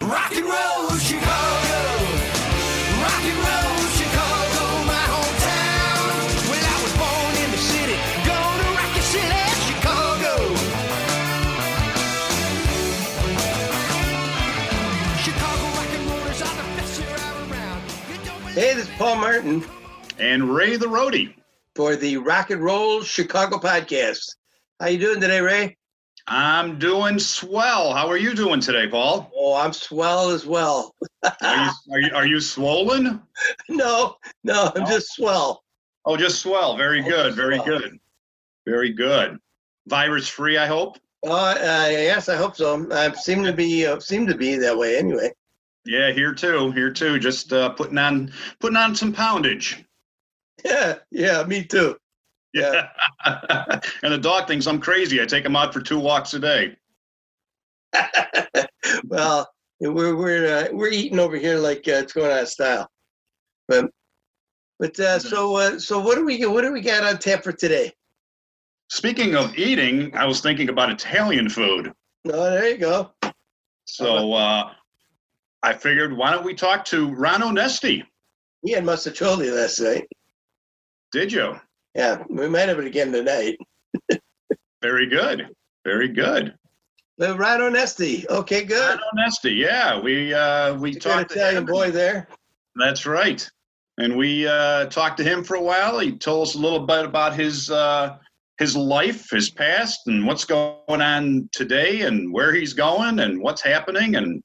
Rock and roll Chicago, rock and roll Chicago, my hometown. Well, I was born in the city, gonna rock your city, Chicago. Chicago rock and rollers are the best here around. Hey, this is Paul Martin and Ray the Roadie for the Rock and Roll Chicago podcast. How you doing today, Ray? I'm doing swell. How are you doing today, Paul? Oh, I'm swell as well. Are you swollen? No, I'm just swell. Oh, just swell. Very good. Very good. Very good. Virus free, I hope. Yes, I hope so. I seem to be that way anyway. Yeah, here too. Just putting on some poundage. Yeah, me too. Yeah. And the dog thinks I'm crazy. I take him out for 2 walks a day. Well, we're eating over here like it's going out of style. But so what do we got on tap for today? Speaking of eating, I was thinking about Italian food. Oh, there you go. So I figured, why don't we talk to Ron Onesti? Ian must have told you last night. Did you? Yeah, we might have it again tonight. Very good. Very good. The Ron Onesti. Okay, good. Ron Onesti, yeah. We talked to Italian him. boy there. That's right. And we talked to him for a while. He told us a little bit about his life, his past, and what's going on today, and where he's going, and what's happening, and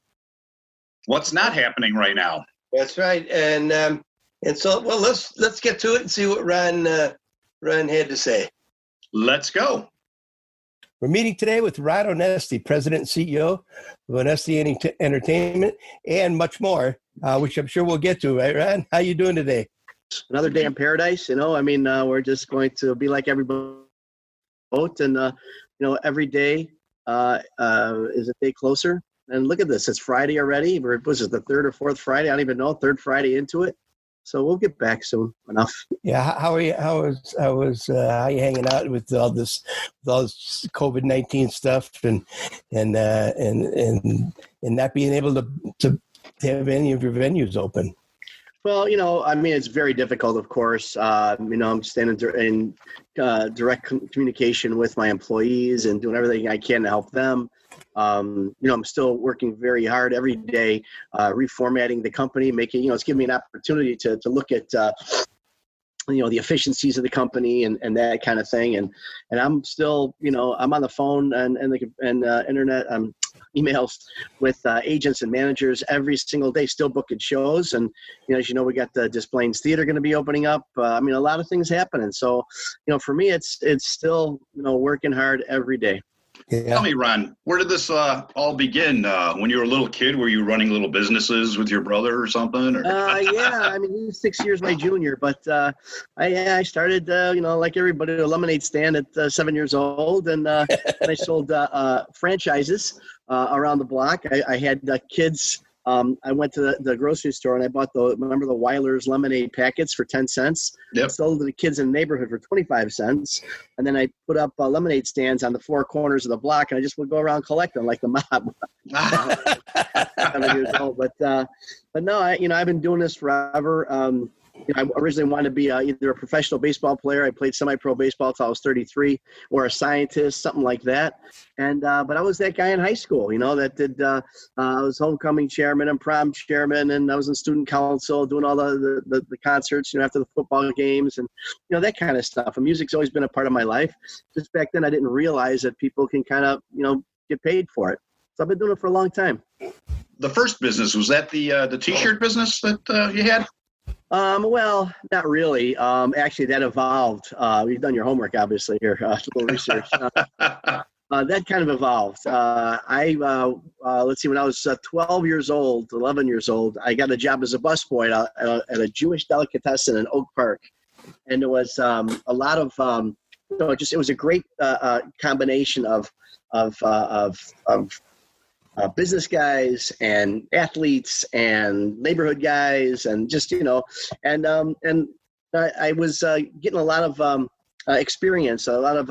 what's not happening right now. That's right. And so, well, let's get to it and see what Ron had to say. Let's go. We're meeting today with Ron Onesti, President and CEO of Onesti Entertainment, and much more, which I'm sure we'll get to. Right, Ron? How you doing today? Another day in paradise, we're just going to be like everybody else, and every day is a day closer. And look at this, it's Friday already. Was it the third or fourth Friday? I don't even know, third Friday into it. So we'll get back soon enough. Yeah, how are you? How you hanging out with all this COVID-19 stuff and not being able to have any of your venues open? Well, it's very difficult, of course. I'm standing in direct communication with my employees and doing everything I can to help them. I'm still working very hard every day, reformatting the company, making, it's giving me an opportunity to look at, the efficiencies of the company and that kind of thing. And I'm still, I'm on the phone and internet, emails with agents and managers every single day, still booking shows. And, as you know, we got the Des Plaines Theater going to be opening up. A lot of things happening. So, for me, it's still, working hard every day. Yeah. Tell me, Ron, where did this all begin? When you were a little kid, were you running little businesses with your brother or something? Or? Yeah, he's 6 years my junior, but I started, like everybody, a lemonade stand at 7 years old, and I sold franchises around the block. I had kids. I went to the grocery store and I bought the Weiler's lemonade packets for 10 cents. Yep. Sold to the kids in the neighborhood for 25 cents. And then I put up lemonade stands on the 4 corners of the block, and I just would go around collecting like the mob. 7 years old. But no, I've been doing this forever. I originally wanted to be either a professional baseball player. I played semi-pro baseball until I was 33, or a scientist, something like that. And but I was that guy in high school, that did. I was homecoming chairman and prom chairman, and I was in student council doing all the concerts, after the football games, and that kind of stuff. And music's always been a part of my life. Just back then, I didn't realize that people can kind of get paid for it. So I've been doing it for a long time. The first business, was that the T-shirt business that you had? Well, not really. Actually, that evolved. You've done your homework, obviously, here. A little research. That kind of evolved. Let's see, when I was 11 years old, I got a job as a busboy at a Jewish delicatessen in Oak Park. And there was a lot of, it was a great combination of business guys and athletes and neighborhood guys, and just, and I was getting a lot of experience, a lot of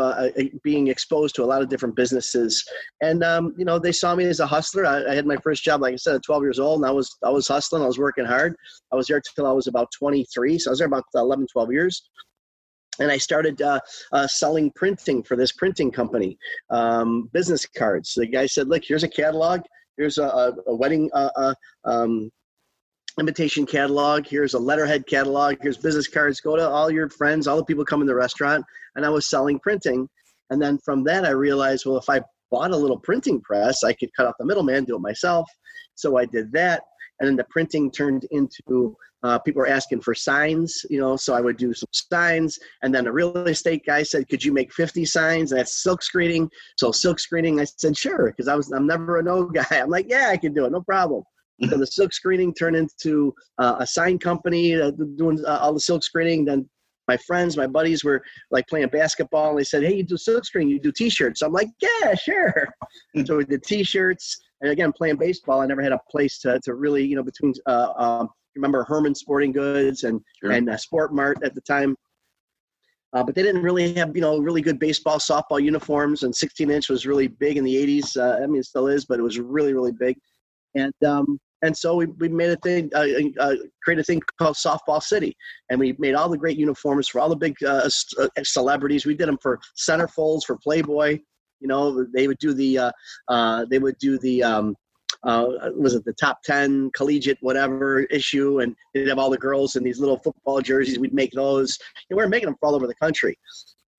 being exposed to a lot of different businesses. And, they saw me as a hustler. I had my first job, like I said, at 12 years old, and I was hustling. I was working hard. I was there till I was about 23. So I was there about 11, 12 years. And I started selling printing for this printing company, business cards. The guy said, look, here's a catalog. Here's a wedding invitation catalog. Here's a letterhead catalog. Here's business cards. Go to all your friends, all the people come in the restaurant. And I was selling printing. And then from that, I realized, well, if I bought a little printing press, I could cut out the middleman, do it myself. So I did that. And then the printing turned into people were asking for signs, so I would do some signs. And then a real estate guy said, could you make 50 signs? And that's silk screening. So silk screening, I said, sure, because I'm never a no guy. I'm like, yeah, I can do it. No problem. So the silk screening turned into a sign company doing all the silk screening. Then my friends, my buddies were like playing basketball, and they said, hey, you do silk screening, you do T-shirts. So I'm like, yeah, sure. So we did T-shirts. And again, playing baseball, I never had a place to really, between remember Herman Sporting Goods and Sport Mart at the time. But they didn't really have, really good baseball, softball uniforms, and 16-inch was really big in the 80s. It still is, but it was really, really big. And so we made a thing, created a thing called Softball City. And we made all the great uniforms for all the big celebrities. We did them for centerfolds, for Playboy. They would do the was it the top 10 collegiate whatever issue, and they'd have all the girls in these little football jerseys. We'd make those, and we were making them for all over the country.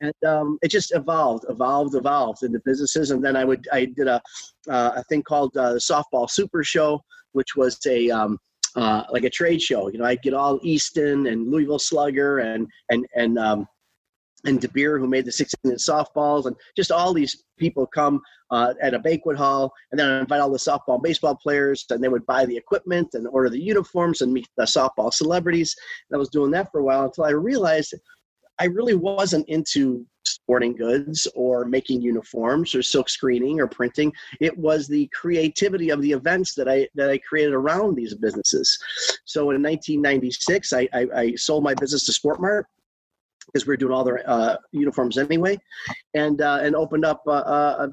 And it just evolved into businesses. And then I did a thing called the Softball Super Show, which was like a trade show. I'd get all Easton and Louisville Slugger and De Beer, who made the 16-inch softballs, and just all these people come at a banquet hall, and then I invite all the softball and baseball players, and they would buy the equipment and order the uniforms and meet the softball celebrities. And I was doing that for a while until I realized I really wasn't into sporting goods or making uniforms or silk screening or printing. It was the creativity of the events that I created around these businesses. So in 1996, I sold my business to Sport Mart, because we were doing all their uniforms anyway, and opened up I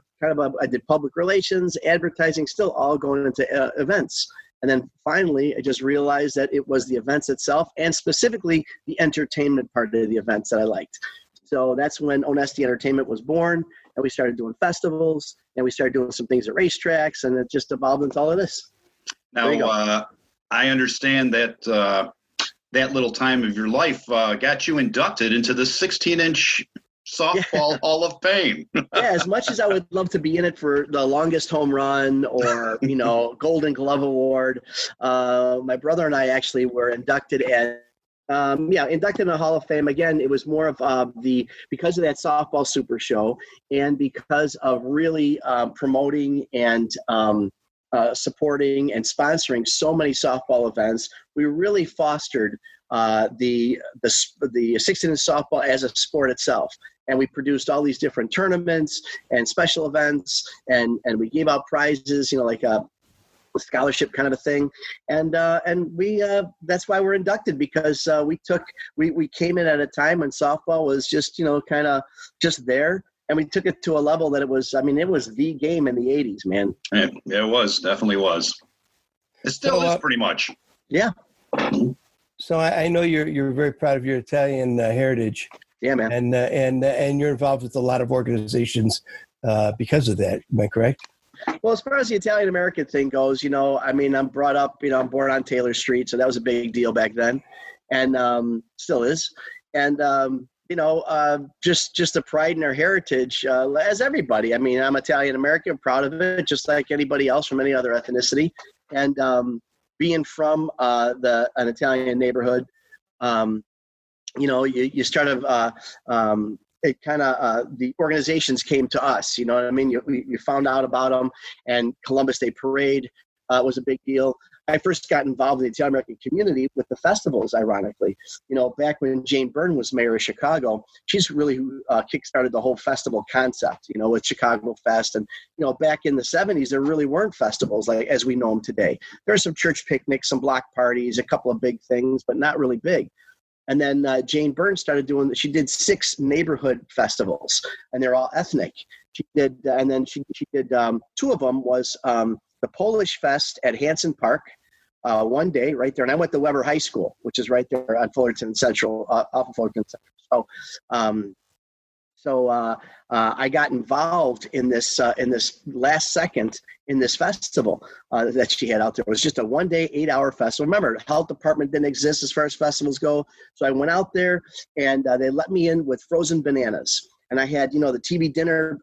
did public relations, advertising, still all going into events. And then finally, I just realized that it was the events itself, and specifically the entertainment part of the events that I liked. So that's when Onesti Entertainment was born, and we started doing festivals, and we started doing some things at racetracks, and it just evolved into all of this. Now, I understand that that little time of your life got you inducted into the 16-inch softball Hall of Fame. Yeah, as much as I would love to be in it for the longest home run or, Golden Glove Award, my brother and I actually were inducted inducted in the Hall of Fame. Again, it was more of because of that Softball Super Show, and because of really promoting and supporting and sponsoring so many softball events, we really fostered the 16-inch softball as a sport itself. And we produced all these different tournaments and special events, and we gave out prizes, like a scholarship kind of a thing. And we that's why we're inducted, because we came in at a time when softball was just kind of just there. And we took it to a level that it was the game in the 80s, man. Yeah, it was, definitely was. It still is pretty much. Yeah. So I know you're very proud of your Italian heritage. Yeah, man. And you're involved with a lot of organizations because of that. Am I correct? Well, as far as the Italian American thing goes, I'm brought up, I'm born on Taylor Street, so that was a big deal back then, and still is. And just the pride in our heritage, as everybody. I'm Italian American, proud of it, just like anybody else from any other ethnicity. And being from an Italian neighborhood, you start it kind of the organizations came to us. You know what I mean? You found out about them, and Columbus Day Parade was a big deal. I first got involved in the Italian American community with the festivals, ironically. Back when Jane Byrne was mayor of Chicago, she's really who kickstarted the whole festival concept, with Chicago Fest. And, back in the 70s, there really weren't festivals like as we know them today. There are some church picnics, some block parties, a couple of big things, but not really big. And then Jane Burns started she did 6 neighborhood festivals, and they're all ethnic. She did, and then she did 2 of them was the Polish Fest at Hanson Park, one day right there. And I went to Weber High School, which is right there on Fullerton Central, off of Fullerton Central. So I got involved in this last second in this festival that she had out there. It was just a 1-day, 8-hour festival. Remember, the health department didn't exist as far as festivals go. So I went out there, and they let me in with frozen bananas. And I had, the TV dinner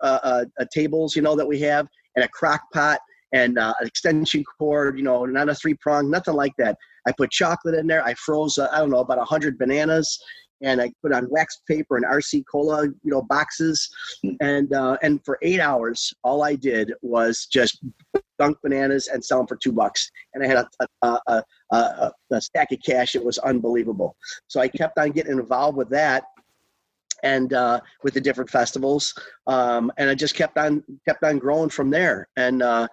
tables, that we have, and a crock pot and an extension cord, not a 3-prong, nothing like that. I put chocolate in there. I froze, about 100 bananas. And I put on wax paper and RC Cola, boxes. And for 8 hours, all I did was just dunk bananas and sell them for $2. And I had a stack of cash. It was unbelievable. So I kept on getting involved with that and with the different festivals. And I just kept on growing from there. And the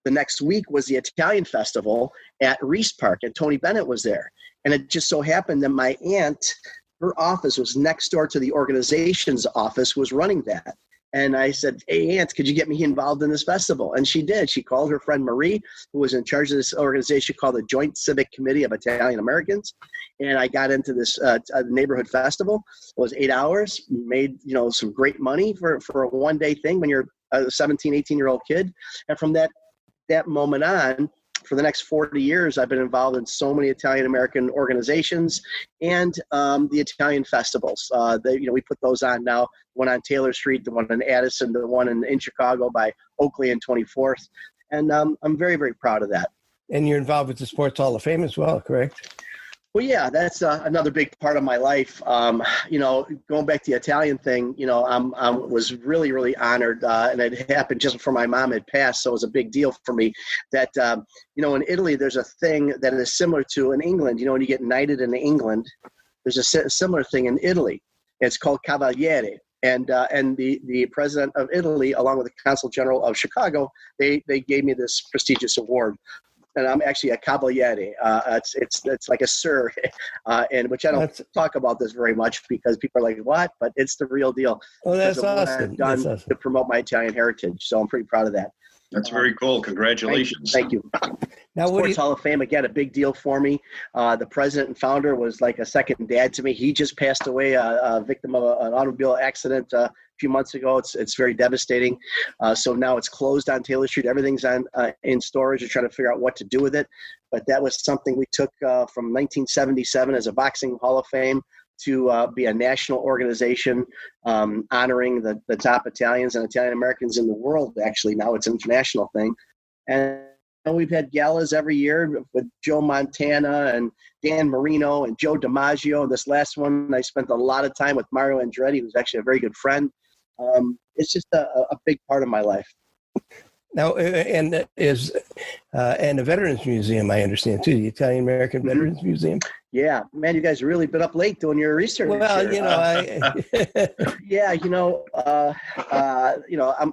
next week was the Italian festival at Reese Park, and Tony Bennett was there. And it just so happened that my aunt, her office was next door to the organization's office, was running that. And I said, hey, Aunt, could you get me involved in this festival? And she did. She called her friend Marie, who was in charge of this organization called the Joint Civic Committee of Italian Americans. And I got into this neighborhood festival. It was 8 hours, made, some great money for a 1-day thing when you're a 17, 18-year-old kid. And from that moment on, for the next 40 years, I've been involved in so many Italian-American organizations and the Italian festivals. We put those on now, one on Taylor Street, the one in Addison, the one in Chicago by Oakley and 24th. And I'm very, very proud of that. And you're involved with the Sports Hall of Fame as well, correct? Well, yeah, that's another big part of my life. Going back to the Italian thing, I was really, really honored, and it happened just before my mom had passed, so it was a big deal for me that, in Italy, there's a thing that is similar to in England. When you get knighted in England, there's a similar thing in Italy. It's called Cavaliere. And the president of Italy, along with the consul general of Chicago, they gave me this prestigious award. And I'm actually a cavaliere. It's like a sir, and which I don't talk about this very much because people are like, "What?" But it's the real deal. Oh, that's awesome! What I've done to promote my Italian heritage, so I'm pretty proud of that. That's very cool. Congratulations! Thank you. Now, Sports Hall of Fame, again, a big deal for me. The president and founder was like a second dad to me. He just passed away, a victim of an automobile accident a few months ago. It's very devastating. So now it's closed on Taylor Street. Everything's in storage. We're trying to figure out what to do with it. But that was something we took from 1977 as a boxing Hall of Fame to be a national organization honoring the top Italians and Italian Americans in the world. Actually, now it's an international thing. And we've had galas every year with Joe Montana and Dan Marino and Joe DiMaggio. And this last one, I spent a lot of time with Mario Andretti, who's actually a very good friend. It's just a big part of my life. Now, and the Veterans Museum, I understand, too, the Italian American Veterans Museum. Yeah, man, you guys really been up late doing your research. Well, yeah,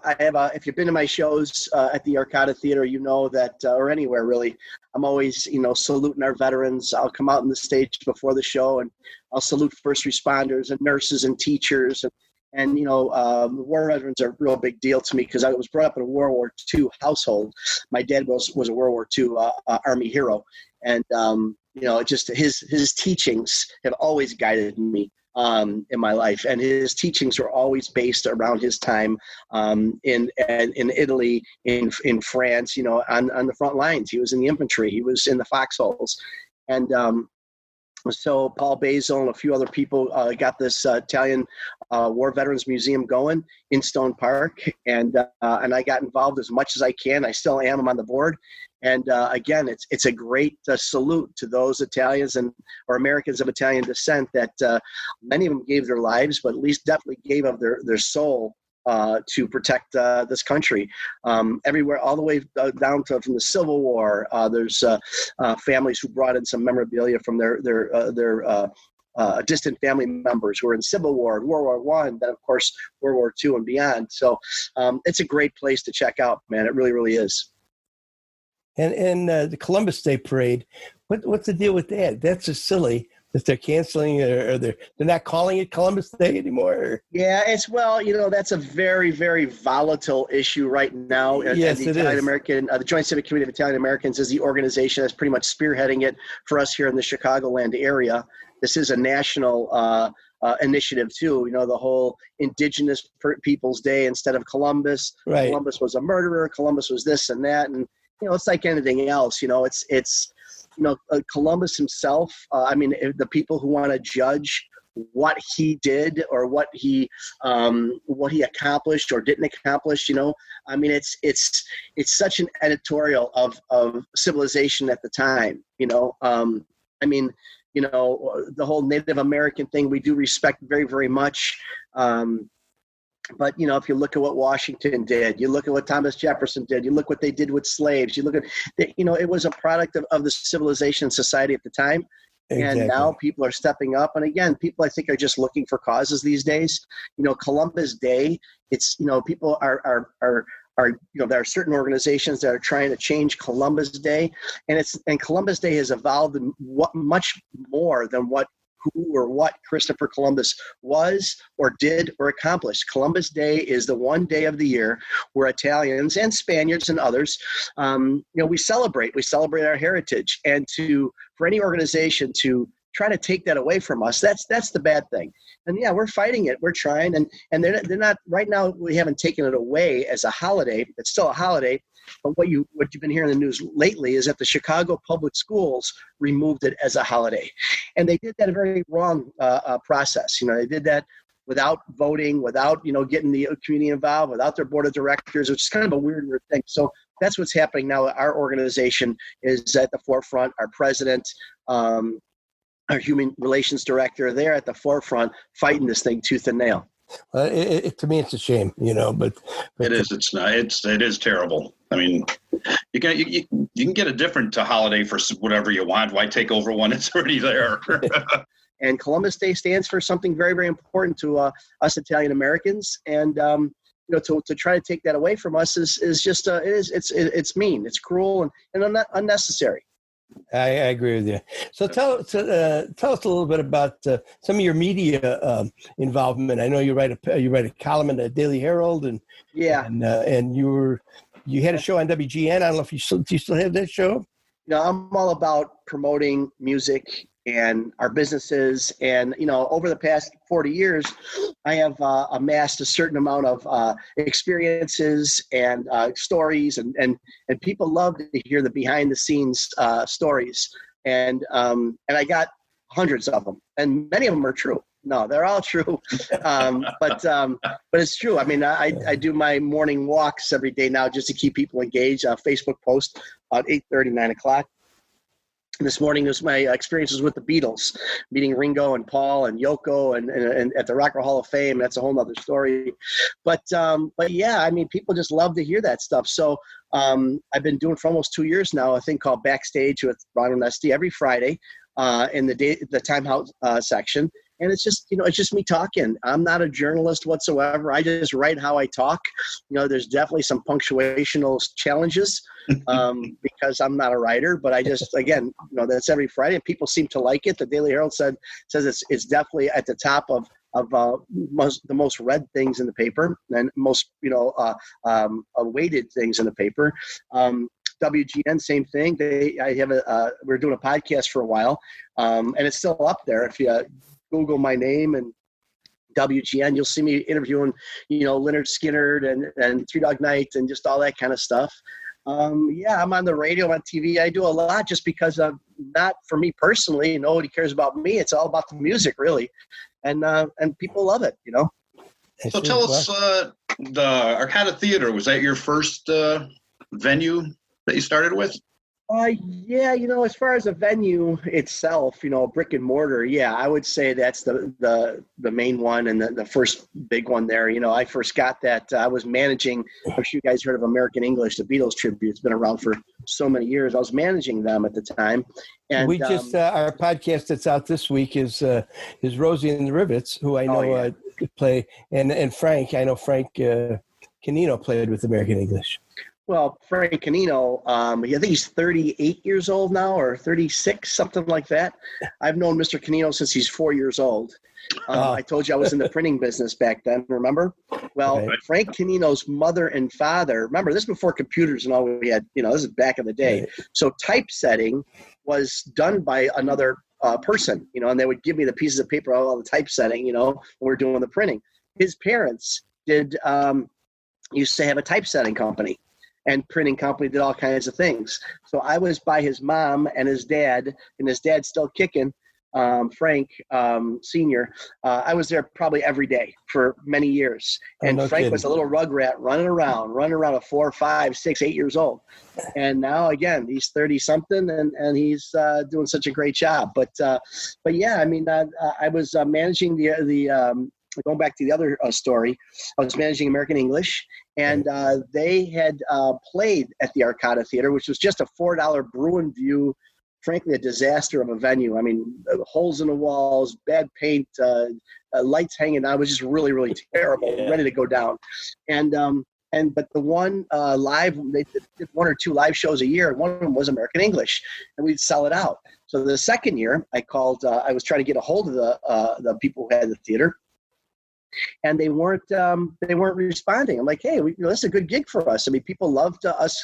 I have if you've been to my shows at the Arcada Theatre, that, or anywhere really, I'm always, saluting our veterans. I'll come out on the stage before the show and I'll salute first responders and nurses and teachers. And war veterans are a real big deal to me because I was brought up in a World War II household. My dad was a World War II Army hero. And, just his teachings have always guided me in my life. And his teachings were always based around his time in Italy, in France, on the front lines. He was in the infantry. He was in the foxholes. And so Paul Basil and a few other people got this Italian War Veterans Museum going in Stone Park, and I got involved as much as I can. I still am. I'm on the board, and again, it's a great salute to those Italians or Americans of Italian descent that many of them gave their lives, but at least definitely gave of their soul to protect this country. Everywhere, all the way down to from the Civil War. There's families who brought in some memorabilia from their distant family members who were in Civil War, World War I, then of course World War II and beyond. So it's a great place to check out, man. It really, really is. And the Columbus Day Parade, what's the deal with that? That's just silly. that they're canceling, or they're not calling it Columbus Day anymore? Yeah, that's a very, very volatile issue right now. Yes, the it Italian is. American, the Joint Civic Committee of Italian Americans is the organization that's pretty much spearheading it for us here in the Chicagoland area. This is a national initiative too. The whole Indigenous Peoples Day instead of Columbus. Right. Columbus was a murderer. Columbus was this and that, and it's like anything else. It's Columbus himself. The people who want to judge what he did or what he accomplished or didn't accomplish, it's such an editorial of civilization at the time. The whole Native American thing we do respect very, very much. But, if you look at what Washington did, you look at what Thomas Jefferson did, you look what they did with slaves, you look at, it was a product of the civilization and society at the time. Exactly. And now people are stepping up. And again, people, I think, are just looking for causes these days. Columbus Day, it's, people are there are certain organizations that are trying to change Columbus Day. And Columbus Day has evolved much more than who or what Christopher Columbus was or did or accomplished. Columbus Day is the one day of the year where Italians and Spaniards and others, we celebrate our heritage. And for any organization to try to take that away from us, that's the bad thing. And yeah, we're fighting it. We're trying, and they're not right now. We haven't taken it away as a holiday. It's still a holiday. But what you've been hearing in the news lately is that the Chicago Public Schools removed it as a holiday, and they did that a very wrong process. They did that without voting, without getting the community involved, without their board of directors, which is kind of a weird thing. So that's what's happening now. Our organization is at the forefront. Our president, our human relations director, they're at the forefront fighting this thing tooth and nail. To me, it's a shame, but it is. It's not. It is terrible. I mean, you can get a different holiday for whatever you want. Why take over one that's already there? And Columbus Day stands for something very, very important to us Italian Americans, and to try to take that away from us is just it's mean, it's cruel, and unnecessary. I agree with you. So tell us a little bit about some of your media involvement. I know you write a column in the Daily Herald, and you had a show on WGN. I don't know if do you still have that show? I'm all about promoting music and our businesses, and over the past 40 years, I have amassed a certain amount of experiences and stories, and people love to hear the behind the scenes stories, and I got hundreds of them, and many of them are true. No, they're all true, but it's true. I mean, I do my morning walks every day now just to keep people engaged. Facebook post at 8:30, 9 o'clock. This morning was my experiences with the Beatles, meeting Ringo and Paul and Yoko and at the Rock and Roll Hall of Fame. That's a whole other story. But yeah, I mean, people just love to hear that stuff. So I've been doing for almost 2 years now a thing called Backstage with Ron Onesti every Friday in the Time Out section. And it's just me talking. I'm not a journalist whatsoever. I just write how I talk. There's definitely some punctuational challenges because I'm not a writer. But I just, again, that's every Friday, and people seem to like it. The Daily Herald says it's definitely at the top of the most read things in the paper and most weighted things in the paper. WGN, same thing. We're doing a podcast for a while, and it's still up there. If you Google my name and WGN, you'll see me interviewing, Leonard Skinner and Three Dog Night and just all that kind of stuff. I'm on the radio, on TV. I do a lot just because not for me personally. Nobody cares about me. It's all about the music, really, and people love it. So tell us, the Arcada Theatre, was that your first venue that you started with? Yeah, as far as a venue itself, brick and mortar, yeah, I would say that's the main one and the first big one there. I first got that. I was managing, I'm sure you guys heard of American English, the Beatles tribute. It's been around for so many years. I was managing them at the time. And we just, our podcast that's out this week is Rosie and the Rivets, who I know play, and Frank. I know Frank Canino played with American English. Well, Frank Canino, I think he's 38 years old now, or 36, something like that. I've known Mr. Canino since he's 4 years old. I told you I was in the printing business back then, remember? Well, Right. Frank Canino's mother and father, remember, this is before computers and all we had, this is back in the day. Right. So typesetting was done by another person, and they would give me the pieces of paper, all the typesetting, when we're doing the printing. His parents used to have a typesetting company. And printing company, did all kinds of things. So I was by his mom and his dad's still kicking, Frank Sr. I was there probably every day for many years. And no Frank kidding. was a little rugrat running around at 4, 5, 6, 8 years old. And now, again, he's 30-something, and he's doing such a great job. But yeah, I mean, I was managing the going back to the other story, I was managing American English, and they had played at the Arcada Theatre, which was just a $4 Bruin View, frankly, a disaster of a venue. I mean, holes in the walls, bad paint, lights hanging. I was just really, really terrible, ready to go down. But the one live, they did 1 or 2 live shows a year, and one of them was American English, and we'd sell it out. So the second year, I called. I was trying to get a hold of the people who had the theater. And they weren't responding. I'm like, hey, this is a good gig for us. I mean, people loved us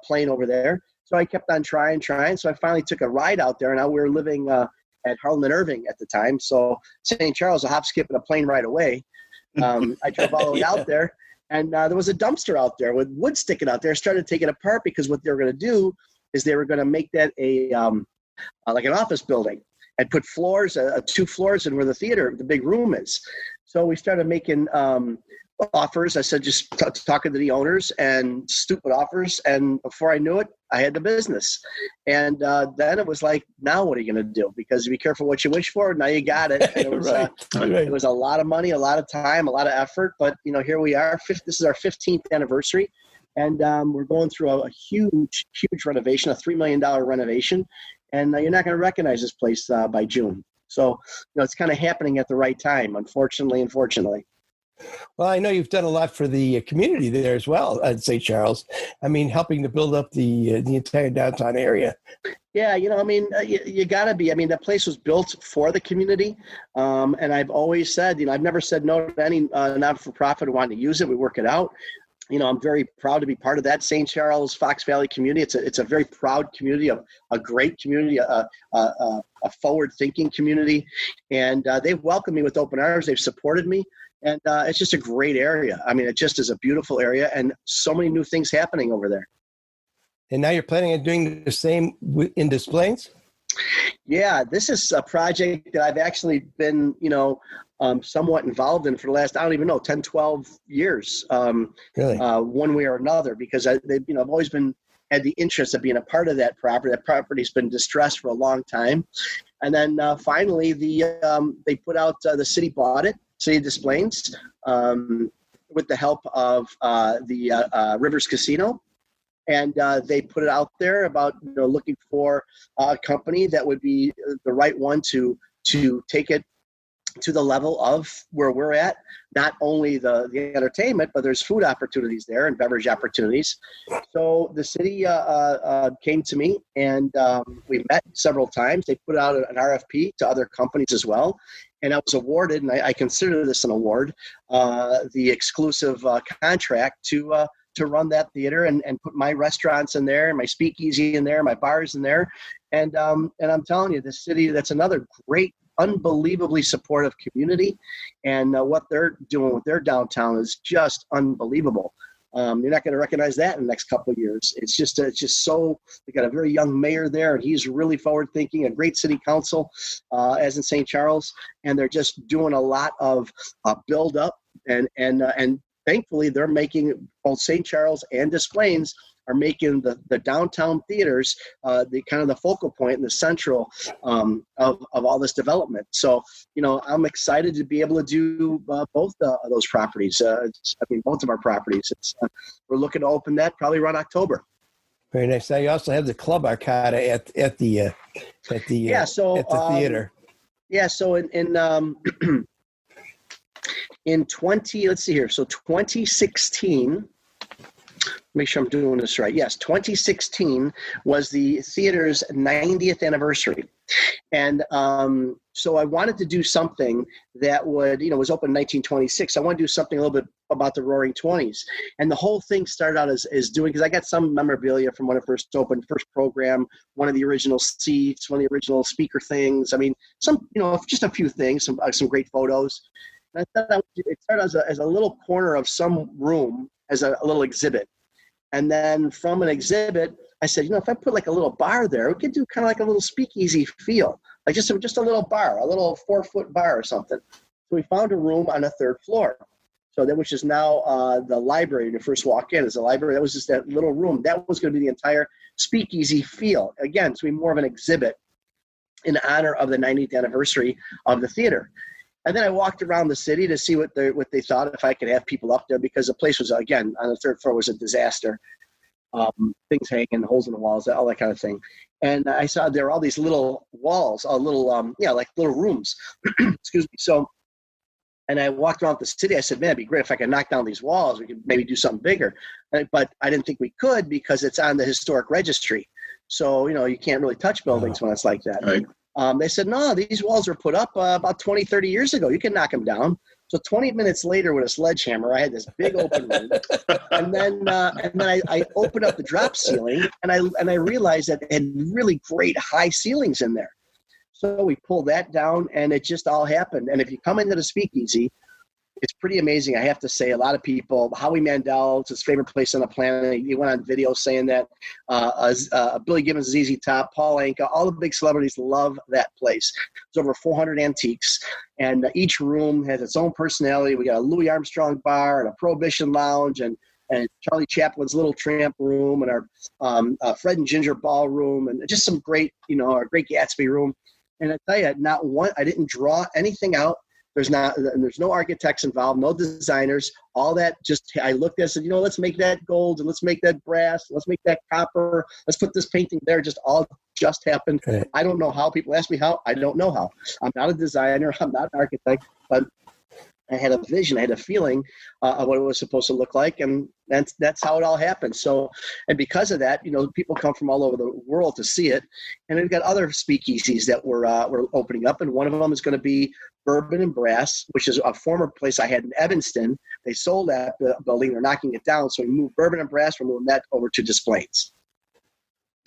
playing over there. So I kept on trying. So I finally took a ride out there, and we were living at Harlem and Irving at the time. So St. Charles, a hop, skip, and a plane right away. I drove all the way out there, and there was a dumpster out there with wood sticking out there. I started to take it apart because what they were going to do is they were going to make that like an office building and put floors, 2 floors in where the big room is. So we started making offers. I said, just talking to the owners, and stupid offers. And before I knew it, I had the business. And then it was like, now what are you going to do? Because be careful what you wish for. Now you got it. And it was, Right. It was a lot of money, a lot of time, a lot of effort. But, here we are. This is our 15th anniversary. And we're going through a huge, huge renovation, a $3 million renovation. And you're not going to recognize this place by June. So, it's kind of happening at the right time, unfortunately and fortunately. Well, I know you've done a lot for the community there as well at St. Charles. I mean, helping to build up the entire downtown area. Yeah, you got to be. I mean, that place was built for the community. And I've always said, I've never said no to any not-for-profit who wanted to use it. We work it out. I'm very proud to be part of that St. Charles, Fox Valley community. It's a very proud community, a great community, a forward-thinking community. And they've welcomed me with open arms. They've supported me. And it's just a great area. I mean, it just is a beautiful area, and so many new things happening over there. And now you're planning on doing the same in displays? Yeah, this is a project that I've actually been, somewhat involved in for the last, I don't even know, 10, 12 years, Really? one way or another, because I've always had the interest of being a part of that property. That property's been distressed for a long time. And then finally, they put out, the city bought it, City Displays, with the help of the Rivers Casino. And they put it out there about looking for a company that would be the right one to take it to the level of where we're at. Not only the entertainment, but there's food opportunities there and beverage opportunities. So the city came to me, and we met several times. They put out an RFP to other companies as well. And I was awarded, and I consider this an award, the exclusive contract to run that theater and put my restaurants in there, my speakeasy in there, my bars in there. And I'm telling you, the city, that's another great, unbelievably supportive community. And what they're doing with their downtown is just unbelievable. You're not going to recognize that in the next couple of years. It's just so, they got a very young mayor there, and he's really forward thinking, a great city council, as in St. Charles. And they're just doing a lot of build up and thankfully, they're making, both St. Charles and Des Plaines are making the downtown theaters the kind of the focal point and the central of all this development. So, I'm excited to be able to do both of those properties. Both of our properties. We're looking to open that probably around October. Very nice. Now you also have the Club Arcada at the theater. So in 2016, make sure I'm doing this right. Yes, 2016 was the theater's 90th anniversary. And so I wanted to do something that would, was open in 1926. I want to do something a little bit about the Roaring '20s. And the whole thing started out as doing, because I got some memorabilia from when it first opened, first program, one of the original seats, one of the original speaker things. I mean, some, just a few things, some great photos. And I thought it started as a little corner of some room, as a little exhibit. And then from an exhibit, I said, if I put like a little bar there, we could do kind of like a little speakeasy feel, like just a little bar, a little 4-foot bar or something. So we found a room on the 3rd floor. So that, which is now the library. When you first walk in, is a library. That was just that little room. That was going to be the entire speakeasy feel. Again, it's going to be more of an exhibit in honor of the 90th anniversary of the theater. And then I walked around the city to see what they thought, if I could have people up there, because the place was, again, on the 3rd floor was a disaster. Things hanging, holes in the walls, all that kind of thing. And I saw there were all these little walls, like little rooms. Excuse me. So, and I walked around the city. I said, man, it'd be great if I could knock down these walls. We could maybe do something bigger. But I didn't think we could, because it's on the historic registry. So, you can't really touch buildings when it's like that. Right. They said, no, these walls were put up about 20, 30 years ago. You can knock them down. So 20 minutes later with a sledgehammer, I had this big open room. and then I opened up the drop ceiling, and I realized that it had really great high ceilings in there. So we pulled that down, and it just all happened. And if you come into the speakeasy, it's pretty amazing. I have to say, a lot of people, Howie Mandel, it's his favorite place on the planet. He went on video saying that. Billy Gibbons, ZZ Top, Paul Anka, all the big celebrities love that place. There's over 400 antiques, and each room has its own personality. We got a Louis Armstrong bar and a Prohibition lounge, and Charlie Chaplin's Little Tramp room, and our Fred and Ginger ballroom, and just some great, our Great Gatsby room. And I tell you, I didn't draw anything out. There's no architects involved, no designers, all that. Just, I looked at it and said, let's make that gold, and let's make that brass, let's make that copper, let's put this painting there. Just happened. Okay. I don't know how. People ask me how. I don't know how. I'm not a designer. I'm not an architect, but I had a vision. I had a feeling of what it was supposed to look like, and that's how it all happened. So, and because of that, people come from all over the world to see it. And we've got other speakeasies that we're opening up, and one of them is going to be Bourbon and Brass, which is a former place I had in Evanston. They sold that building. They're knocking it down. So we moved Bourbon and Brass. We're moving that over to Des Plaines.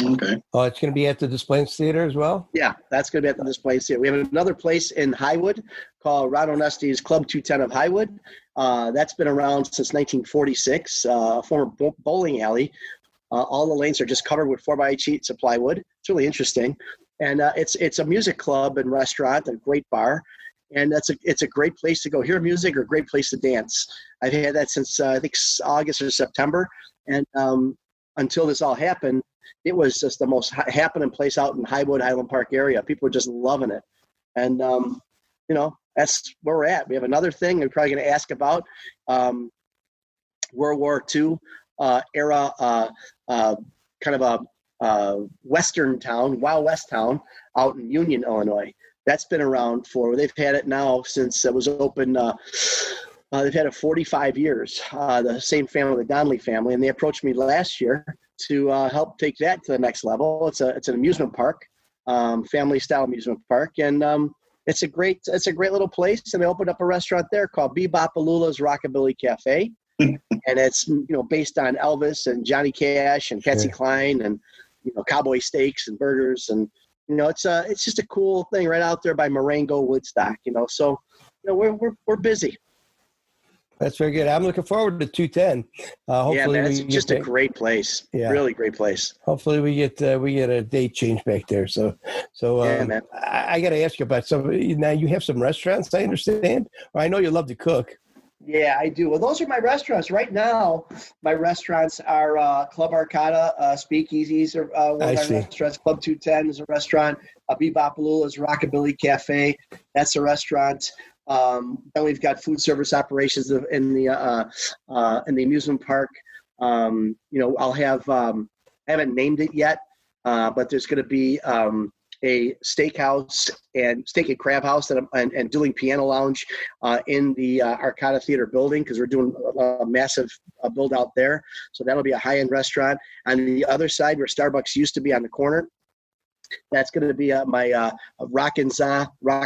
Okay. Oh, it's going to be at the Des Plaines Theater as well? Yeah, that's going to be at the Des Plaines Theater. We have another place in Highwood called Ron Onesti's Club 210 of Highwood. That's been around since 1946, a former bowling alley. All the lanes are just covered with 4x8 sheets of plywood. It's really interesting. And it's a music club and restaurant, a great bar. And it's a great place to go hear music, or a great place to dance. I've had that since, I think, August or September. And until this all happened, it was just the most happening place out in Highwood, Highland Park area. People were just loving it. And, that's where we're at. We have another thing we're probably going to ask about, World War II era, kind of a Western town, Wild West town out in Union, Illinois. That's been around they've had it now since it was open. They've had it 45 years, the same family, the Donnelly family, and they approached me last year to help take that to the next level. It's an amusement park, family-style amusement park, and it's a great little place. And they opened up a restaurant there called Bebopalula's Rockabilly Cafe, and it's based on Elvis and Johnny Cash and Patsy Cline, and cowboy steaks and burgers, and it's just a cool thing right out there by Marengo, Woodstock. So we're busy. That's very good. I'm looking forward to 210. Hopefully, it's just a great place. Yeah. Really great place. Hopefully, we get a date change back there. So man. I got to ask you about some. Now you have some restaurants, I understand. Or I know you love to cook. Yeah, I do. Well, those are my restaurants right now. My restaurants are Club Arcada, Speakeasies are one of my restaurants. Club 210 is a restaurant. Bebopalula's Rockabilly Cafe, that's a restaurant. Then we've got food service operations in the amusement park. I'll have I haven't named it yet, but there's going to be a steakhouse and steak and crab house and dueling piano lounge in the Arcada Theatre building, because we're doing a massive build out there. So that'll be a high-end restaurant. On the other side, where Starbucks used to be on the corner, that's going to be my Rock and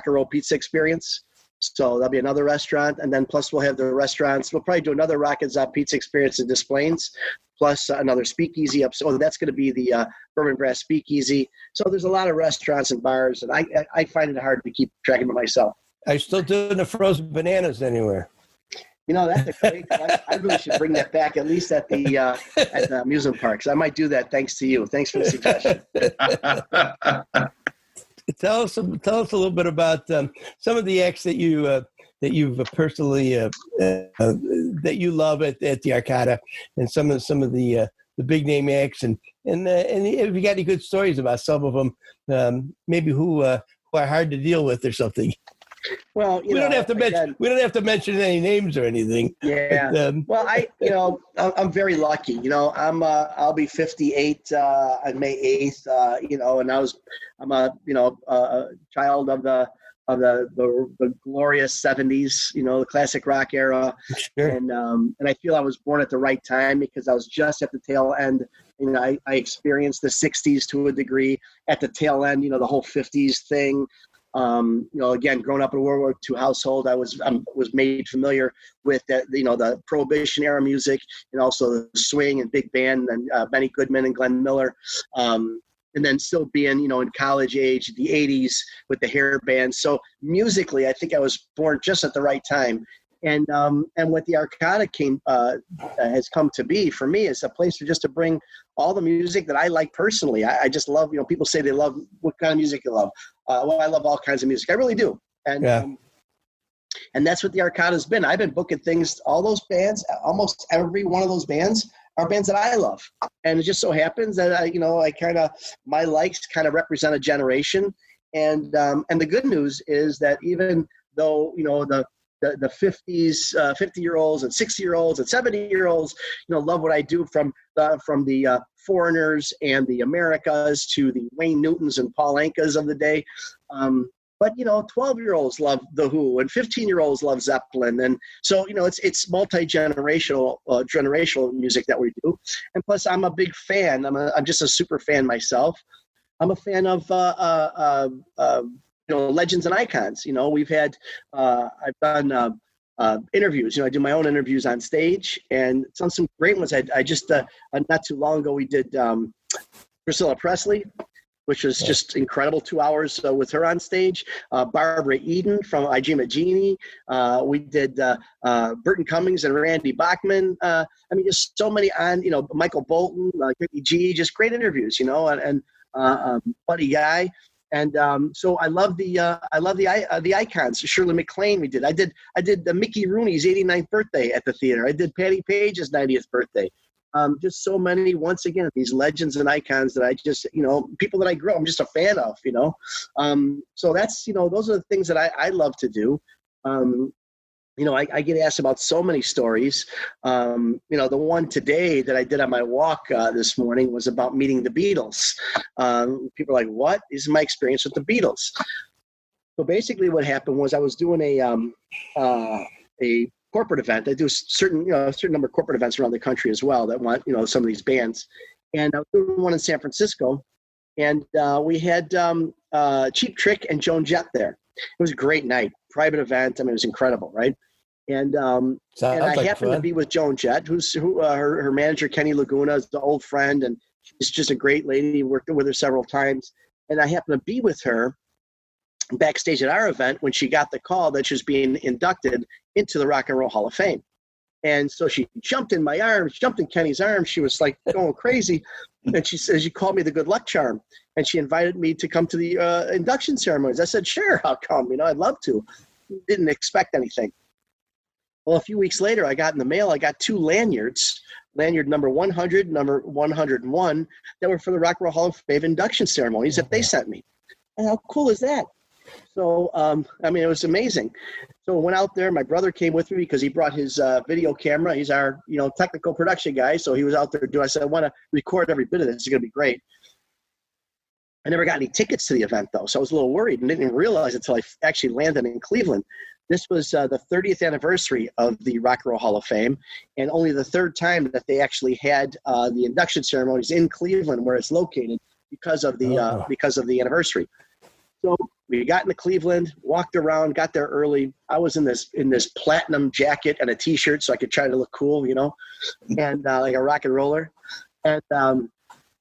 Roll Pizza experience. So that'll be another restaurant. And then plus we'll have the restaurants. We'll probably do another Rock and Pizza experience in Des Plaines, plus another speakeasy up. So that's going to be the Bourbon Brass Speakeasy. So there's a lot of restaurants and bars, and I find it hard to keep track of it myself. Are you still doing the frozen bananas anywhere? That's a great. I really should bring that back, at least at the amusement parks. I might do that thanks to you. Thanks for the suggestion. Tell us a little bit about some of the acts that you've personally that you love at the Arcada, and some of the big name acts, and if you got any good stories about some of them, maybe who are hard to deal with or something. Well, we don't have to mention any names or anything. Yeah. But, well, I'm very lucky. I'll be 58 on May 8th. And I'm a child of the glorious 70s. The classic rock era. Sure. And I feel I was born at the right time, because I was just at the tail end. I experienced the 60s to a degree. At the tail end, the whole 50s thing. Again, growing up in a World War II household, I was made familiar with the Prohibition era music, and also the swing and big band, and Benny Goodman and Glenn Miller, and then still being in college age, the 80s with the hair bands. So musically, I think I was born just at the right time. And what the Arcada has come to be for me is a place to bring all the music that I like personally. I just love, people say they love, what kind of music you love? Well, I love all kinds of music. I really do. And that's what the Arcada's been. I've been booking things, all those bands, almost every one of those bands are bands that I love. And it just so happens that my likes kind of represent a generation. And the good news is that even though, the 50s, 50-year-olds and 60-year-olds and 70-year-olds, love what I do, from the Foreigners and the Americas to the Wayne Newtons and Paul Ankas of the day. But 12-year-olds love The Who, and 15-year-olds love Zeppelin, and so it's multi-generational generational music that we do. And plus, I'm a big fan. I'm just a super fan myself. I'm a fan of legends and icons. We've had, I've done interviews. I do my own interviews on stage, and it's on some great ones. I just, not too long ago, we did Priscilla Presley, which was just incredible. 2 hours with her on stage. Barbara Eden from I Dream of Jeannie. We did Burton Cummings and Randy Bachman. Just so many on, Michael Bolton, Ricky G, just great interviews, and Buddy Guy. And so I love the icons. Shirley MacLaine, we did. I did Mickey Rooney's 89th birthday at the theater. I did Patty Page's 90th birthday. Just so many, once again, these legends and icons that I just, people that I grew up, I'm just a fan of, So that's, those are the things that I love to do. I get asked about so many stories. The one today that I did on my walk this morning was about meeting the Beatles. People are like, what? This is my experience with the Beatles. So basically what happened was I was doing a corporate event. I do a certain number of corporate events around the country as well that want, some of these bands. And I was doing one in San Francisco, and we had Cheap Trick and Joan Jett there. It was a great night, private event. It was incredible, right? And I happened to be with Joan Jett, who her manager Kenny Laguna is an old friend, and she's just a great lady. Worked with her several times, and I happened to be with her backstage at our event when she got the call that she was being inducted into the Rock and Roll Hall of Fame. And so she jumped in my arms, jumped in Kenny's arms. She was like going crazy. And she says, "You called me the good luck charm." And she invited me to come to the induction ceremonies. I said, "Sure, I'll come. I'd love to." Didn't expect anything. Well, a few weeks later, I got in the mail, I got 2 lanyards, lanyard number 100, number 101, that were for the Rock and Roll Hall of Fame induction ceremonies that they sent me. And how cool is that? So, it was amazing. So I went out there. My brother came with me because he brought his video camera. He's our, technical production guy. So he was out there doing. I said, I want to record every bit of this. It's going to be great. I never got any tickets to the event, though, so I was a little worried and didn't realize until I actually landed in Cleveland. This was the 30th anniversary of the Rock and Roll Hall of Fame, and only the third time that they actually had the induction ceremonies in Cleveland, where it's located, because of the anniversary. So we got into Cleveland, walked around, got there early. I was in this platinum jacket and a T-shirt, so I could try to look cool, and like a rock and roller.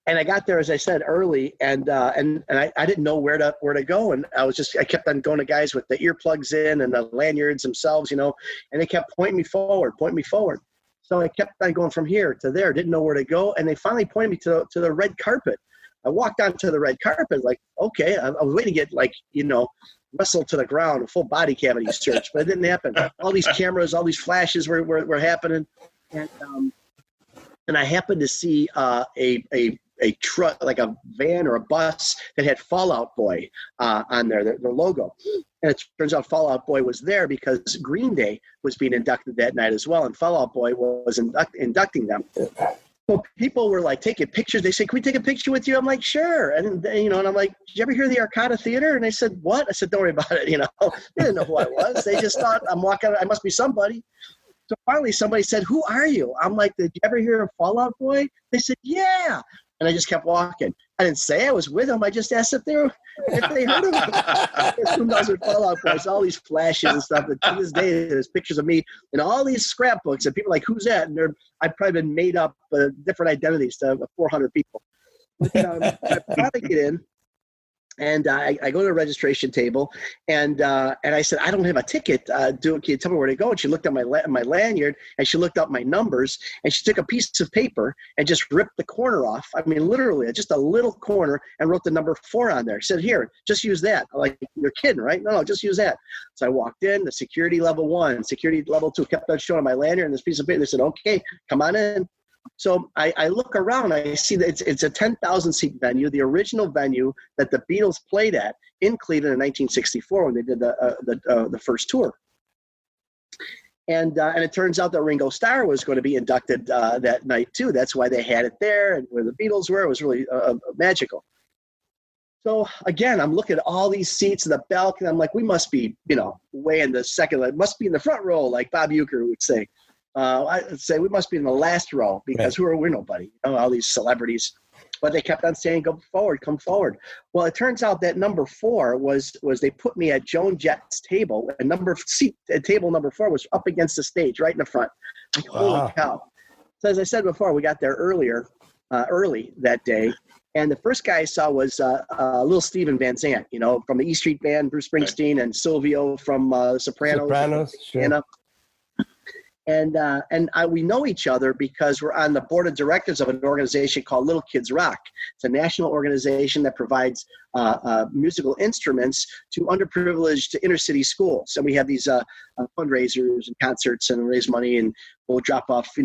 And I got there, as I said, early, and I didn't know where to go, and I kept on going to guys with the earplugs in and the lanyards themselves, and they kept pointing me forward. So I kept on going from here to there, didn't know where to go, and they finally pointed me to the red carpet. I walked onto the red carpet, like, okay, I was waiting to get wrestled to the ground, a full body cavity search, but it didn't happen. All these cameras, all these flashes were happening, and I happened to see a truck, like a van or a bus that had Fall Out Boy on there, their logo. And it turns out Fall Out Boy was there because Green Day was being inducted that night as well, and Fall Out Boy was inducting them. So people were like taking pictures. They said, "Can we take a picture with you?" I'm like, "Sure." And and I'm like, "Did you ever hear the Arcada Theatre?" And they said, "What?" I said, "Don't worry about it." They didn't know who I was. They just thought I'm walking. I must be somebody. So finally, somebody said, "Who are you?" I'm like, "Did you ever hear of Fall Out Boy?" They said, "Yeah." And I just kept walking. I didn't say I was with them. I just asked if they heard of me. I assumed I was with Fall Out Boys, all these flashes and stuff. And to this day, there's pictures of me in all these scrapbooks, and people are like, "Who's that?" And I've probably been made up different identities to 400 people. But, I finally get in. And I go to the registration table, and I said, "I don't have a ticket. Can you tell me where to go?" And she looked at my lanyard, and she looked up my numbers, and she took a piece of paper and just ripped the corner off. I mean, literally, just a little corner, and wrote the number 4 on there. She said, "Here, just use that." I'm like, "You're kidding, right?" No, just use that. So I walked in. The security level 1, security level 2 kept on showing my lanyard and this piece of paper. They said, "Okay, come on in." So I look around, I see that it's a 10,000-seat venue, the original venue that the Beatles played at in Cleveland in 1964 when they did the first tour. And it turns out that Ringo Starr was going to be inducted that night too. That's why they had it there, and where the Beatles were. It was really magical. So again, I'm looking at all these seats in the balcony. I'm like, we must be, way in the second. It must be in the front row, like Bob Uecker would say. I'd say we must be in the last row because we're nobody, all these celebrities. But they kept on saying, "Go forward, come forward." Well, it turns out that number 4 was they put me at Joan Jett's table, and table number 4 was up against the stage, right in the front. Like, holy cow! So as I said before, we got there early that day. And the first guy I saw was little Steven Van Zandt, from the E Street Band, Bruce Springsteen, and Silvio from Sopranos. Sure. And we know each other because we're on the board of directors of an organization called Little Kids Rock. It's a national organization that provides musical instruments to underprivileged inner city schools. And we have these fundraisers and concerts and raise money, and we'll drop off, 10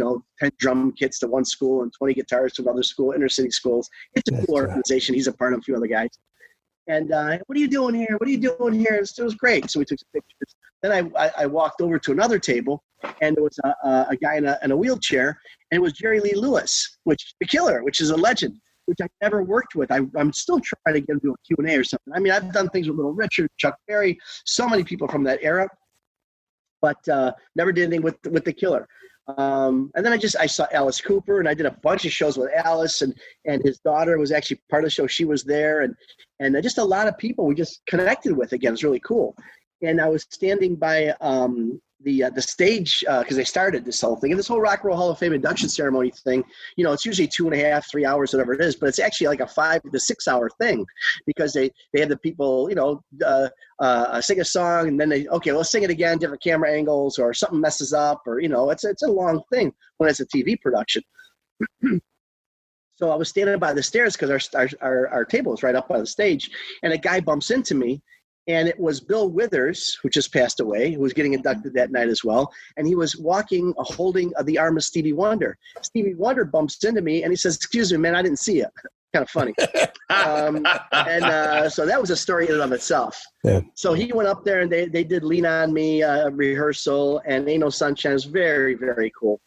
drum kits to one school and 20 guitars to another school, inner city schools. It's a cool organization. He's a part of a few other guys. And what are you doing here? What are you doing here? It was great. So we took some pictures. Then I walked over to another table, and there was a guy in a wheelchair, and it was Jerry Lee Lewis, the Killer, which is a legend, which I never worked with. I'm still trying to get him to a Q&A or something. I mean, I've done things with Little Richard, Chuck Berry, so many people from that era, but never did anything with the Killer. And then I saw Alice Cooper, and I did a bunch of shows with Alice, and his daughter was actually part of the show. She was there, and just a lot of people we just connected with. Again, it's really cool. And I was standing by the stage because they started this whole thing. And this whole Rock and Roll Hall of Fame induction ceremony thing, it's usually 2.5, 3 hours, whatever it is, but it's actually like a 5 to 6 hour thing because they have the people, sing a song, and then let's sing it again, different camera angles, or something messes up, or, it's a long thing when it's a TV production. So I was standing by the stairs because our table was right up by the stage, and a guy bumps into me. And it was Bill Withers, who just passed away, who was getting inducted that night as well. And he was walking, holding the arm of Stevie Wonder. Stevie Wonder bumps into me, and he says, "Excuse me, man, I didn't see you." Kind of funny. So that was a story in and of itself. Yeah. So he went up there, and they did Lean On Me rehearsal, and Ain't No Sunshine. It was very, very cool.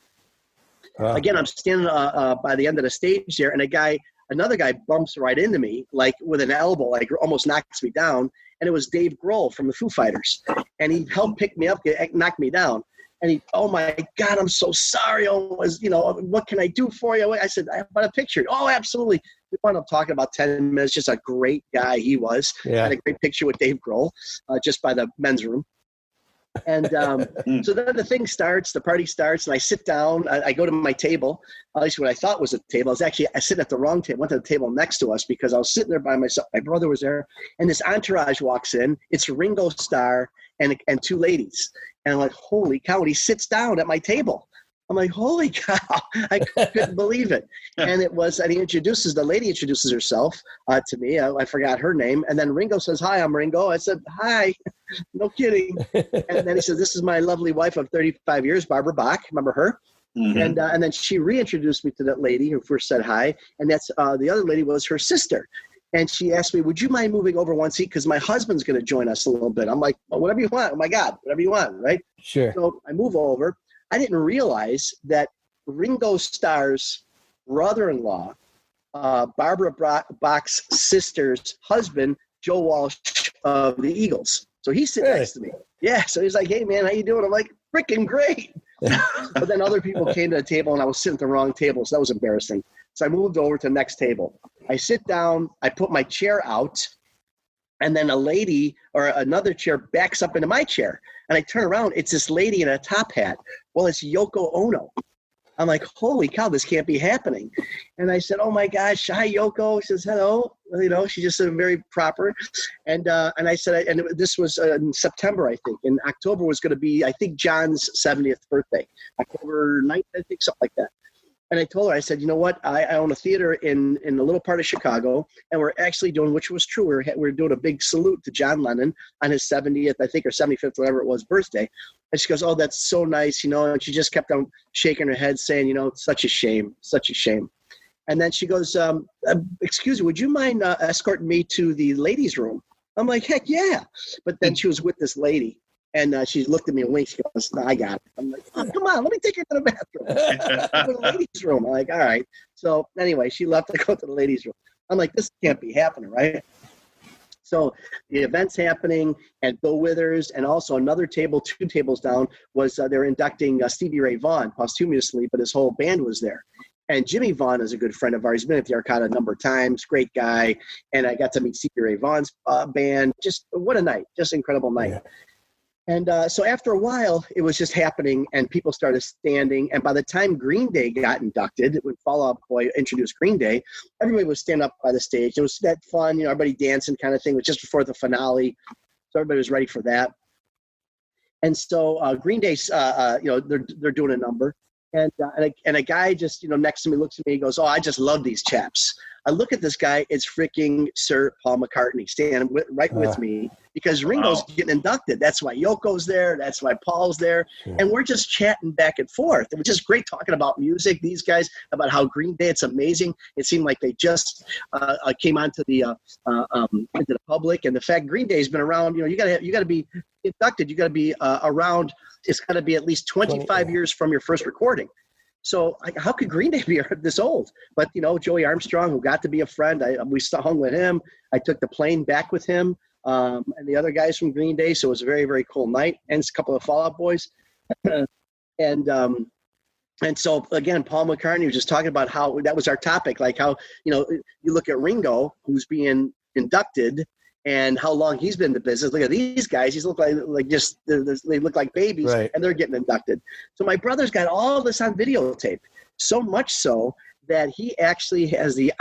Again, I'm standing by the end of the stage there, and a guy another guy bumps right into me, like with an elbow, like almost knocks me down. And it was Dave Grohl from the Foo Fighters. And he helped pick me up, knock me down. And he, oh my God, I'm so sorry. Oh, what can I do for you? I said, I want a picture. Oh, absolutely. We wound up talking about 10 minutes. Just a great guy he was. Yeah. Had a great picture with Dave Grohl just by the men's room. And so then the party starts, and I sit down. I go to my table, at least what I thought was a table. I sitting at the wrong table. Went to the table next to us because I was sitting there by myself. My brother was there, and this entourage walks in. It's Ringo Starr and two ladies. And I'm like, holy cow. And he sits down at my table. I'm like, holy cow. I couldn't believe it. And the lady introduces herself to me. I forgot her name. And then Ringo says, hi, I'm Ringo. I said, hi. No kidding. And then he says, this is my lovely wife of 35 years, Barbara Bach. Remember her? Mm-hmm. And then she reintroduced me to that lady who first said hi. And that's the other lady was her sister. And she asked me, would you mind moving over one seat? Because my husband's going to join us a little bit. I'm like, well, whatever you want. Oh, my God, whatever you want, right? Sure. So I move over. I didn't realize that Ringo Starr's brother-in-law, Barbara Bach's sister's husband, Joe Walsh of the Eagles. So he's sitting next to me. Yeah, so he's like, hey, man, how you doing? I'm like, freaking great. But then other people came to the table, and I was sitting at the wrong table, so that was embarrassing. So I moved over to the next table. I sit down. I put my chair out, and then a lady or another chair backs up into my chair. And I turn around. It's this lady in a top hat. Well, it's Yoko Ono. I'm like, holy cow, this can't be happening. And I said, oh, my gosh, hi, Yoko. She says, hello. She just said very proper. And I said, this was in September, I think. In October was going to be, I think, John's 70th birthday. October 9th, I think, something like that. And I told her, I said, you know what? I own a theater in a little part of Chicago, and we're actually doing, which was true, we're doing a big salute to John Lennon on his 70th, I think, or 75th, whatever it was, birthday. And she goes, oh, that's so nice, and she just kept on shaking her head saying, it's such a shame, such a shame. And then she goes, excuse me, would you mind escorting me to the ladies' room? I'm like, heck yeah. But then she was with this lady. And she looked at me and winked. She goes, no, I got it. I'm like, oh, come on, let me take you to the bathroom. Go to the ladies' room. I'm like, all right. So anyway, she left to go to the ladies' room. I'm like, this can't be happening, right? So the event's happening, and Bill Withers, and also another table, 2 tables down, was they're inducting Stevie Ray Vaughan posthumously, but his whole band was there. And Jimmy Vaughan is a good friend of ours. He's been at the Arcada a number of times, great guy. And I got to meet Stevie Ray Vaughan's band. Just what a night, just an incredible night. Yeah. And so after a while, it was just happening, and people started standing. And by the time Green Day got inducted, when Fall Out Boy introduced Green Day, everybody was standing up by the stage. It was that fun, everybody dancing kind of thing. It was just before the finale, so everybody was ready for that. And so Green Day's, they're doing a number, and a guy just next to me looks at me. He goes, "Oh, I just love these chaps." I look at this guy. It's freaking Sir Paul McCartney standing right with me, because Ringo's getting inducted. That's why Yoko's there. That's why Paul's there. Sure. And we're just chatting back and forth. It was just great talking about music. These guys, about how Green Day, it's amazing. It seemed like they just came onto the into the public. And the fact Green Day's been around, you got to be inducted. You got to be around. It's got to be at least 25 years from your first recording. So how could Green Day be this old? But, Joey Armstrong, who got to be a friend, we hung with him. I took the plane back with him and the other guys from Green Day. So it was a very, very cool night. And a couple of Fall Out Boys. And so, again, Paul McCartney was just talking about how that was our topic. Like how, you look at Ringo, who's being inducted, and how long he's been in the business. Look at these guys. He's look like just they look like babies, right, and they're getting inducted. So my brother's got all this on videotape, so much so that he actually has the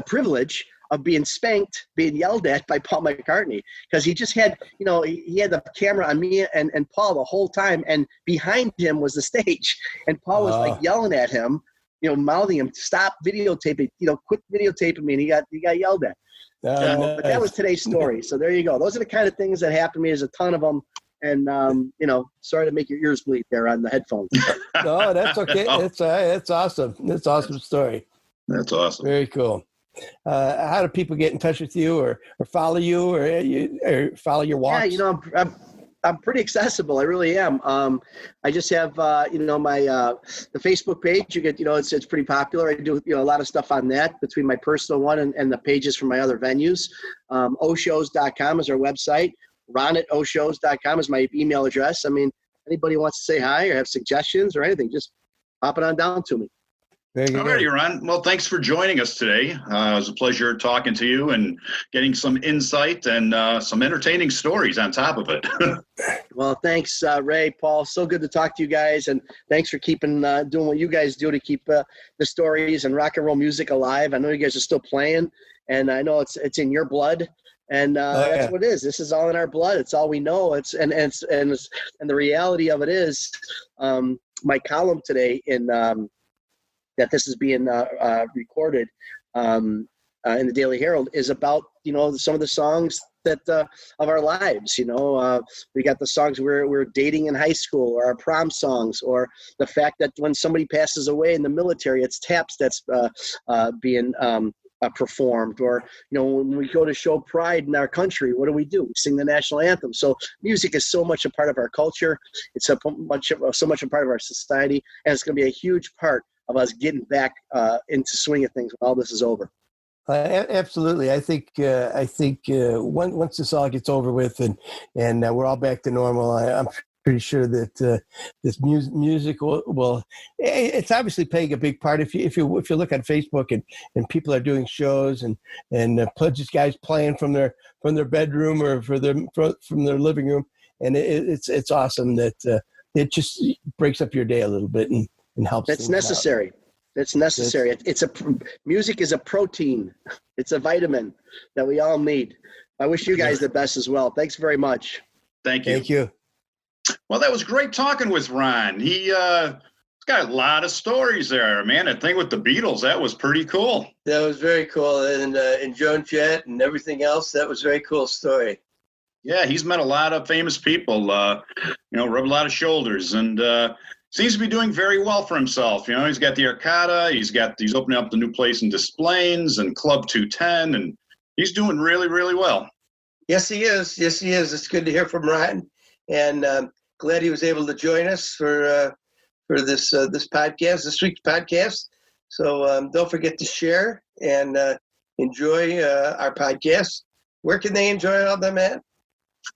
privilege of being spanked, being yelled at by Paul McCartney, because he just had, he had the camera on me and Paul the whole time, and behind him was the stage, and Paul was like yelling at him, mouthing him, stop videotaping, quit videotaping me, and he got yelled at. Nice. But that was today's story. So there you go. Those are the kind of things that happened to me. There's a ton of them. And, sorry to make your ears bleed there on the headphones. No, that's okay. It's awesome. It's an awesome story. That's awesome. Very cool. How do people get in touch with you or follow you or follow your walks? Yeah, I'm pretty accessible. I really am. I just have, my the Facebook page. You get, it's pretty popular. I do, a lot of stuff on that between my personal one and the pages from my other venues. Oshows.com is our website. Ron@oshows.com is my email address. I mean, anybody wants to say hi or have suggestions or anything, just pop it on down to me. All righty, Ron. Well, thanks for joining us today. It was a pleasure talking to you and getting some insight and some entertaining stories on top of it. Well, thanks, Ray, Paul. So good to talk to you guys, and thanks for keeping doing what you guys do to keep the stories and rock and roll music alive. I know you guys are still playing, and I know it's in your blood, and that's what it is. This is all in our blood. It's all we know. And the reality of it is, my column today in. That this is being recorded in the Daily Herald is about, some of the songs that of our lives. We got the songs we're dating in high school, or our prom songs, or the fact that when somebody passes away in the military, it's taps that's being performed, or when we go to show pride in our country, what do? We sing the national anthem. So music is so much a part of our culture. It's so much a part of our society, and it's going to be a huge part of us getting back into swing of things when all this is over. Absolutely. I think once this all gets over with and we're all back to normal, I'm pretty sure that this music will. It's obviously playing a big part. If you look on Facebook and people are doing shows and just guys playing from their bedroom or from their living room, and it's awesome that it just breaks up your day a little bit and helps. That's necessary. Out. It's necessary. Music is a protein. It's a vitamin that we all need. I wish you guys the best as well. Thanks very much. Thank you. Thank you. Well, that was great talking with Ron. He's got a lot of stories there, man. The thing with the Beatles, that was pretty cool. That was very cool. And Joan Jett and everything else, that was a very cool story. Yeah, he's met a lot of famous people, rubbed a lot of shoulders, and seems to be doing very well for himself. He's got the Arcada, he's opening up the new place in Des Plaines and Club 210, and he's doing really, really well. Yes, he is. Yes, he is. It's good to hear from Ron, and glad he was able to join us for this podcast, this week's podcast. So don't forget to share and enjoy our podcast. Where can they enjoy all them at?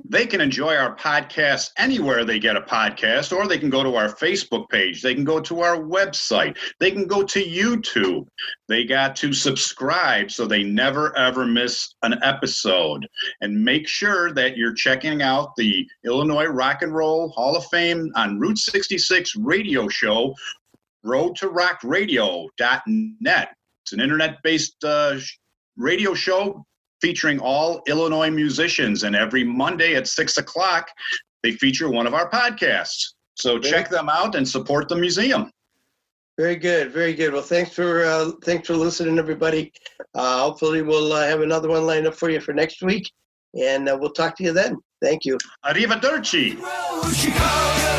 They can enjoy our podcast anywhere they get a podcast, or they can go to our Facebook page. They can go to our website. They can go to YouTube. They got to subscribe so they never, ever miss an episode. And make sure that you're checking out the Illinois Rock and Roll Hall of Fame on Route 66 radio show, roadtorockradio.net. It's an internet-based radio show featuring all Illinois musicians, and every Monday at 6:00, they feature one of our podcasts. So check them out and support the museum. Very good, very good. Well, thanks for listening, everybody. Hopefully, we'll have another one lined up for you for next week, and we'll talk to you then. Thank you. Arrivederci. Chicago.